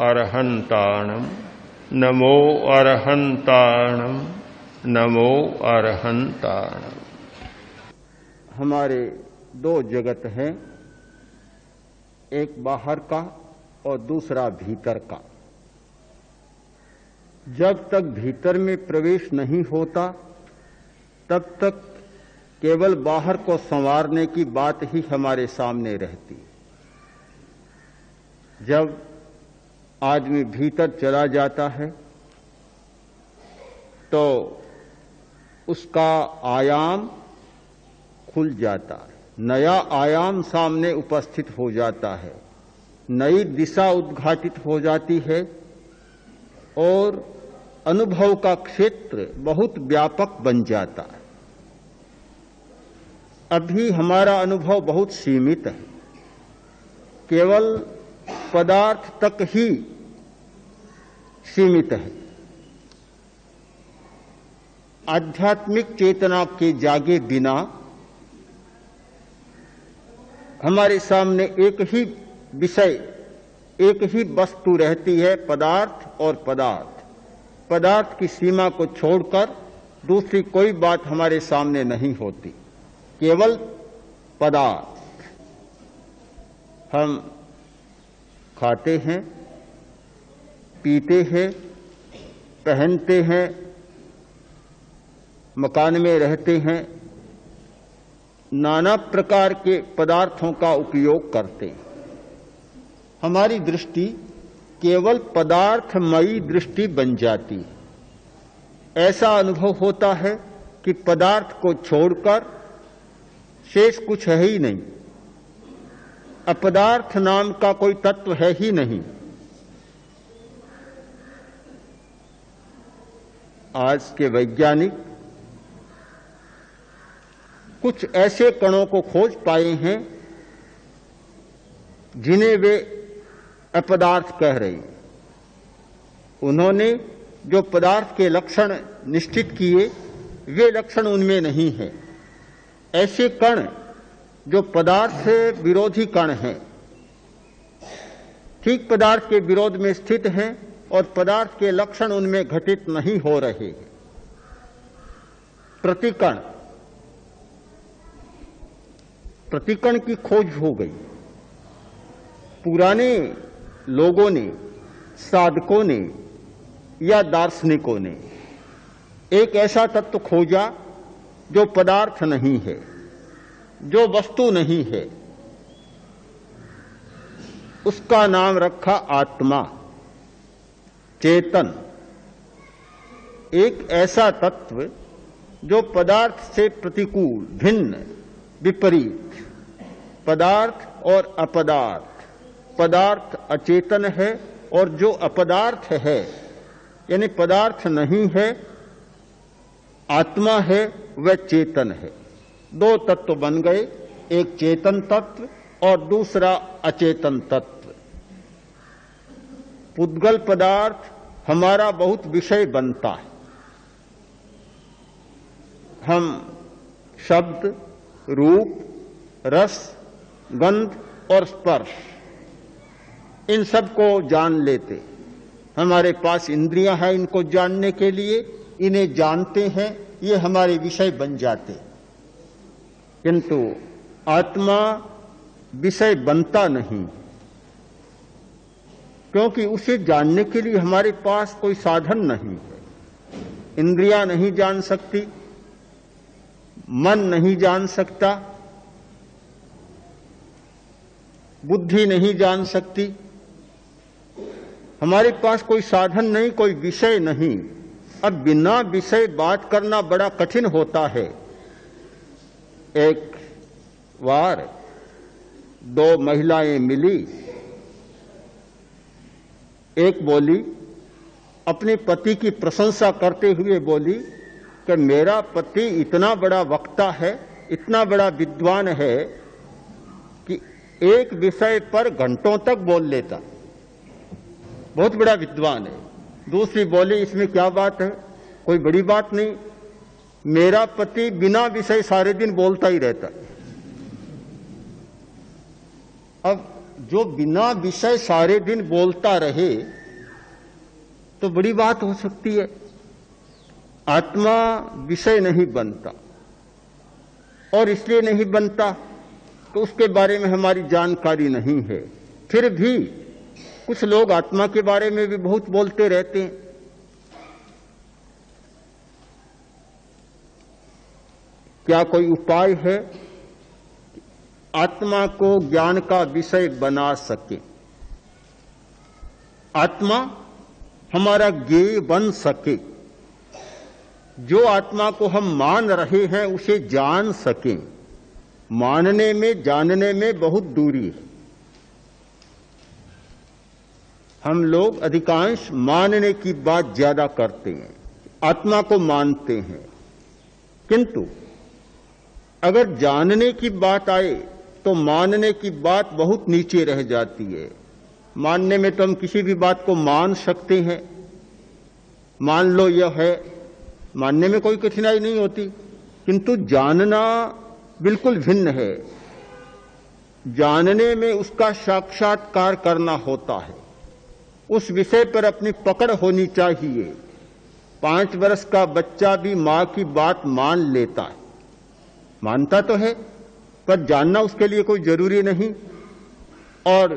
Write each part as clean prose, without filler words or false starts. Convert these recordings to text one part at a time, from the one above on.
अरहन्ताणं नमो अरहन्ताणं नमो अरहन्ताणं। हमारे दो जगत हैं, एक बाहर का और दूसरा भीतर का। जब तक भीतर में प्रवेश नहीं होता तब तक केवल बाहर को संवारने की बात ही हमारे सामने रहती। जब आदमी भीतर चला जाता है तो उसका आयाम खुल जाता है, नया आयाम सामने उपस्थित हो जाता है, नई दिशा उद्घाटित हो जाती है और अनुभव का क्षेत्र बहुत व्यापक बन जाता है। अभी हमारा अनुभव बहुत सीमित है, केवल पदार्थ तक ही सीमित है। आध्यात्मिक चेतना के जागे बिना हमारे सामने एक ही विषय, एक ही वस्तु रहती है, पदार्थ और पदार्थ। पदार्थ की सीमा को छोड़कर दूसरी कोई बात हमारे सामने नहीं होती, केवल पदार्थ। हम खाते हैं, पीते हैं, पहनते हैं, मकान में रहते हैं, नाना प्रकार के पदार्थों का उपयोग करते हैं। हमारी दृष्टि केवल पदार्थमयी दृष्टि बन जाती है। ऐसा अनुभव होता है कि पदार्थ को छोड़कर शेष कुछ है ही नहीं, अपदार्थ नाम का कोई तत्व है ही नहीं। आज के वैज्ञानिक कुछ ऐसे कणों को खोज पाए हैं जिन्हें वे अपदार्थ कह रहे हैं। उन्होंने जो पदार्थ के लक्षण निश्चित किए वे लक्षण उनमें नहीं है। ऐसे कण जो पदार्थ से विरोधी कण हैं, ठीक पदार्थ के विरोध में स्थित हैं और पदार्थ के लक्षण उनमें घटित नहीं हो रहे हैं। प्रतिकण की खोज हो गई। पुराने लोगों ने, साधकों ने या दार्शनिकों ने एक ऐसा तत्व खोजा जो पदार्थ नहीं है, जो वस्तु नहीं है। उसका नाम रखा आत्मा, चेतन। एक ऐसा तत्व जो पदार्थ से प्रतिकूल, भिन्न, विपरीत, पदार्थ और अपदार्थ। पदार्थ अचेतन है और जो अपदार्थ है यानी पदार्थ नहीं है, आत्मा है, वह चेतन है। दो तत्व बन गए, एक चेतन तत्व और दूसरा अचेतन तत्व। पुद्गल पदार्थ हमारा बहुत विषय बनता है। हम शब्द, रूप, रस, गंध और स्पर्श इन सब को जान लेते। हमारे पास इंद्रियां हैं इनको जानने के लिए, इन्हें जानते हैं, ये हमारे विषय बन जाते। किंतु आत्मा विषय बनता नहीं, क्योंकि उसे जानने के लिए हमारे पास कोई साधन नहीं है। इंद्रियां नहीं जान सकती, मन नहीं जान सकता, बुद्धि नहीं जान सकती। हमारे पास कोई साधन नहीं, कोई विषय नहीं। अब बिना विषय बात करना बड़ा कठिन होता है। एक बार दो महिलाएं मिली, एक बोली, अपने पति की प्रशंसा करते हुए बोली कि मेरा पति इतना बड़ा वक्ता है, इतना बड़ा विद्वान है कि एक विषय पर घंटों तक बोल लेता, बहुत बड़ा विद्वान है। दूसरी बोली, इसमें क्या बात है, कोई बड़ी बात नहीं, मेरा पति बिना विषय सारे दिन बोलता ही रहता। अब जो बिना विषय सारे दिन बोलता रहे तो बड़ी बात हो सकती है। आत्मा विषय नहीं बनता, और इसलिए नहीं बनता तो उसके बारे में हमारी जानकारी नहीं है। फिर भी कुछ लोग आत्मा के बारे में भी बहुत बोलते रहते हैं। क्या कोई उपाय है आत्मा को ज्ञान का विषय बना सके, आत्मा हमारा ज्ञेय बन सके, जो आत्मा को हम मान रहे हैं उसे जान सकें? मानने में जानने में बहुत दूरी है। हम लोग अधिकांश मानने की बात ज्यादा करते हैं, आत्मा को मानते हैं, किंतु अगर जानने की बात आए तो मानने की बात बहुत नीचे रह जाती है। मानने में तो हम किसी भी बात को मान सकते हैं, मान लो यह है, मानने में कोई कठिनाई नहीं होती, किंतु जानना बिल्कुल भिन्न है। जानने में उसका साक्षात्कार करना होता है, उस विषय पर अपनी पकड़ होनी चाहिए। 5 वर्ष का बच्चा भी मां की बात मान लेता है, मानता तो है, पर जानना उसके लिए कोई जरूरी नहीं, और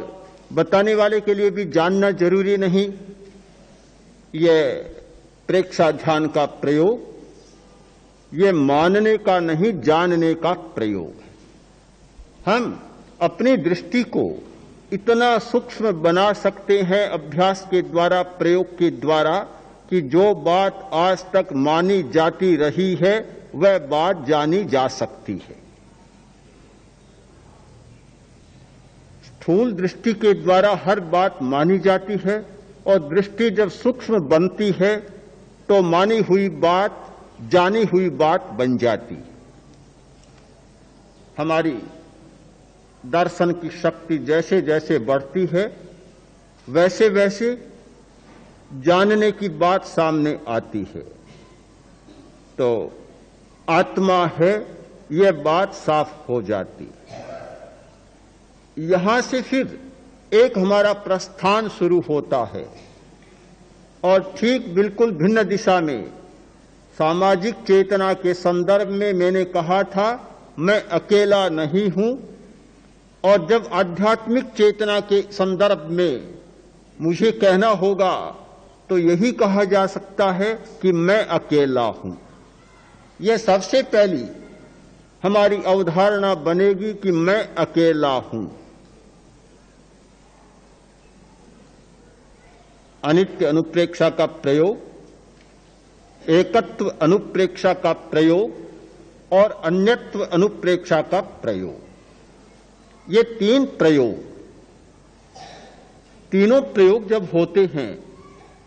बताने वाले के लिए भी जानना जरूरी नहीं। यह प्रेक्षा ध्यान का प्रयोग, यह मानने का नहीं जानने का प्रयोग है। हम अपनी दृष्टि को इतना सूक्ष्म बना सकते हैं अभ्यास के द्वारा, प्रयोग के द्वारा, कि जो बात आज तक मानी जाती रही है वह बात जानी जा सकती है। स्थूल दृष्टि के द्वारा हर बात मानी जाती है, और दृष्टि जब सूक्ष्म बनती है तो मानी हुई बात जानी हुई बात बन जाती है। हमारी दर्शन की शक्ति जैसे जैसे बढ़ती है वैसे वैसे जानने की बात सामने आती है। तो आत्मा है यह बात साफ हो जाती है। यहां से फिर एक हमारा प्रस्थान शुरू होता है, और ठीक बिल्कुल भिन्न दिशा में। सामाजिक चेतना के संदर्भ में मैंने कहा था मैं अकेला नहीं हूं, और जब आध्यात्मिक चेतना के संदर्भ में मुझे कहना होगा तो यही कहा जा सकता है कि मैं अकेला हूं। यह सबसे पहली हमारी अवधारणा बनेगी कि मैं अकेला हूं। अनित्य अनुप्रेक्षा का प्रयोग, एकत्व अनुप्रेक्षा का प्रयोग और अन्यत्व अनुप्रेक्षा का प्रयोग, ये 3 प्रयोग, तीनों प्रयोग जब होते हैं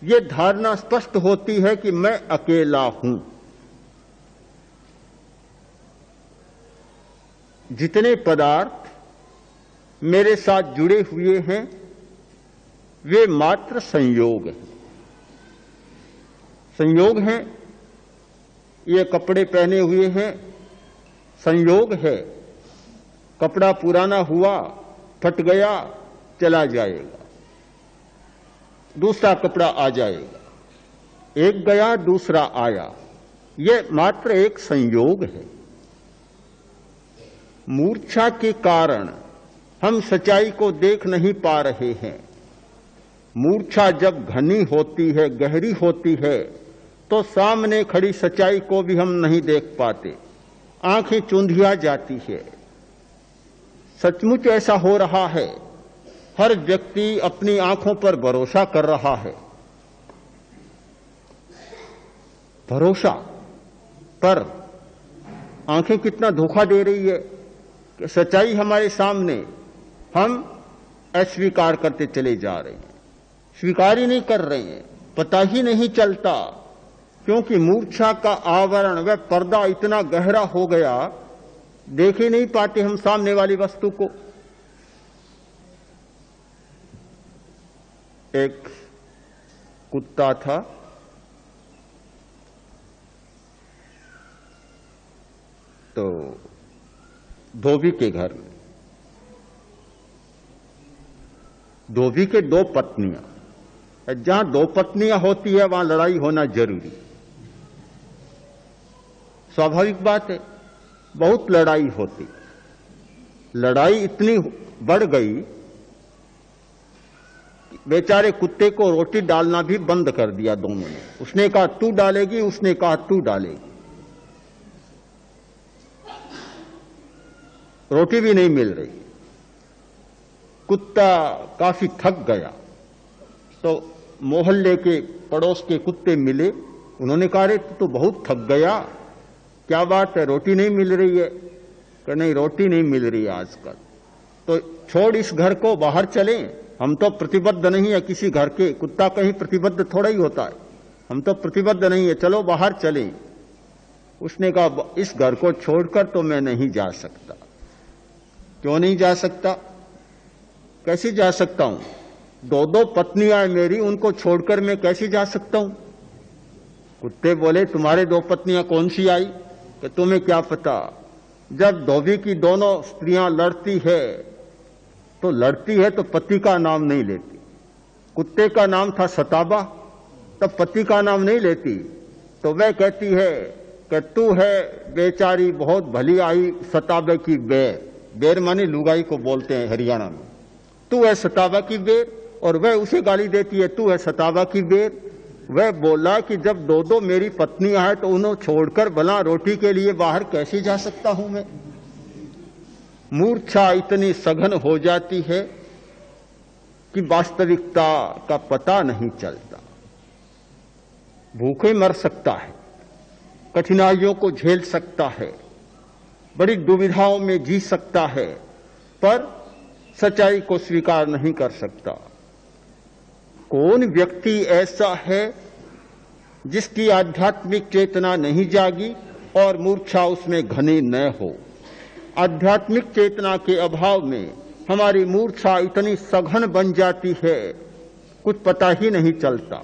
ये धारणा स्पष्ट होती है कि मैं अकेला हूं। जितने पदार्थ मेरे साथ जुड़े हुए हैं वे मात्र संयोग हैं। संयोग हैं, ये कपड़े पहने हुए हैं, संयोग है। कपड़ा पुराना हुआ, फट गया, चला जाएगा, दूसरा कपड़ा आ जाएगा। एक गया दूसरा आया, यह मात्र एक संयोग है। मूर्छा के कारण हम सच्चाई को देख नहीं पा रहे हैं। मूर्छा जब घनी होती है, गहरी होती है, तो सामने खड़ी सच्चाई को भी हम नहीं देख पाते, आंखें चुंधिया जाती है। सचमुच ऐसा हो रहा है, हर व्यक्ति अपनी आंखों पर भरोसा कर रहा है। भरोसा पर आंखें कितना धोखा दे रही है कि सच्चाई हमारे सामने हम अस्वीकार करते चले जा रहे हैं, स्वीकार ही नहीं कर रहे हैं, पता ही नहीं चलता, क्योंकि मूर्छा का आवरण वह पर्दा इतना गहरा हो गया, देख ही नहीं पाते हम सामने वाली वस्तु को। एक कुत्ता था, तो धोबी के घर में धोबी के दो पत्नियां, जहां दो पत्नियां होती है वहां लड़ाई होना जरूरी, स्वाभाविक बात है। बहुत लड़ाई होती, लड़ाई इतनी बढ़ गई बेचारे कुत्ते को रोटी डालना भी बंद कर दिया दोनों ने। उसने कहा तू डालेगी, उसने कहा तू डालेगी, रोटी भी नहीं मिल रही। कुत्ता काफी थक गया तो मोहल्ले के पड़ोस के कुत्ते मिले, उन्होंने कहा रे तू तो बहुत थक गया, क्या बात है, रोटी नहीं मिल रही है? कि नहीं रोटी नहीं मिल रही है आजकल, तो छोड़ इस घर को, बाहर चलें, हम तो प्रतिबद्ध नहीं है किसी घर के, कुत्ता कहीं प्रतिबद्ध थोड़ा ही होता है, हम तो प्रतिबद्ध नहीं है, चलो बाहर चलें। उसने कहा इस घर को छोड़कर तो मैं नहीं जा सकता। क्यों नहीं जा सकता? कैसे जा सकता हूं? दो दो पत्नियां हैं मेरी, उनको छोड़कर मैं कैसे जा सकता हूं? कुत्ते बोले तुम्हारे दो पत्नियां कौन सी आई? कि तुम्हें क्या पता, जब धोबी की दोनों स्त्रियां लड़ती है तो पति का नाम नहीं लेती। कुत्ते का नाम था सताबा, तब पति का नाम नहीं लेती, तो वह कहती है कि तू है बेचारी बहुत भली आई सताबे की बेर, बेर माने लुगाई को बोलते हैं हरियाणा में, तू है सताबा की बेर, और वह उसे गाली देती है तू है सताबा की बेर। वह बोला कि जब दो दो मेरी पत्नियां हैं तो उन्हें छोड़कर भला रोटी के लिए बाहर कैसे जा सकता हूं मैं? मूर्छा इतनी सघन हो जाती है कि वास्तविकता का पता नहीं चलता। भूखे मर सकता है, कठिनाइयों को झेल सकता है, बड़ी दुविधाओं में जी सकता है, पर सच्चाई को स्वीकार नहीं कर सकता। कौन व्यक्ति ऐसा है जिसकी आध्यात्मिक चेतना नहीं जागी और मूर्छा उसमें घनी न हो? आध्यात्मिक चेतना के अभाव में हमारी मूर्छा इतनी सघन बन जाती है, कुछ पता ही नहीं चलता।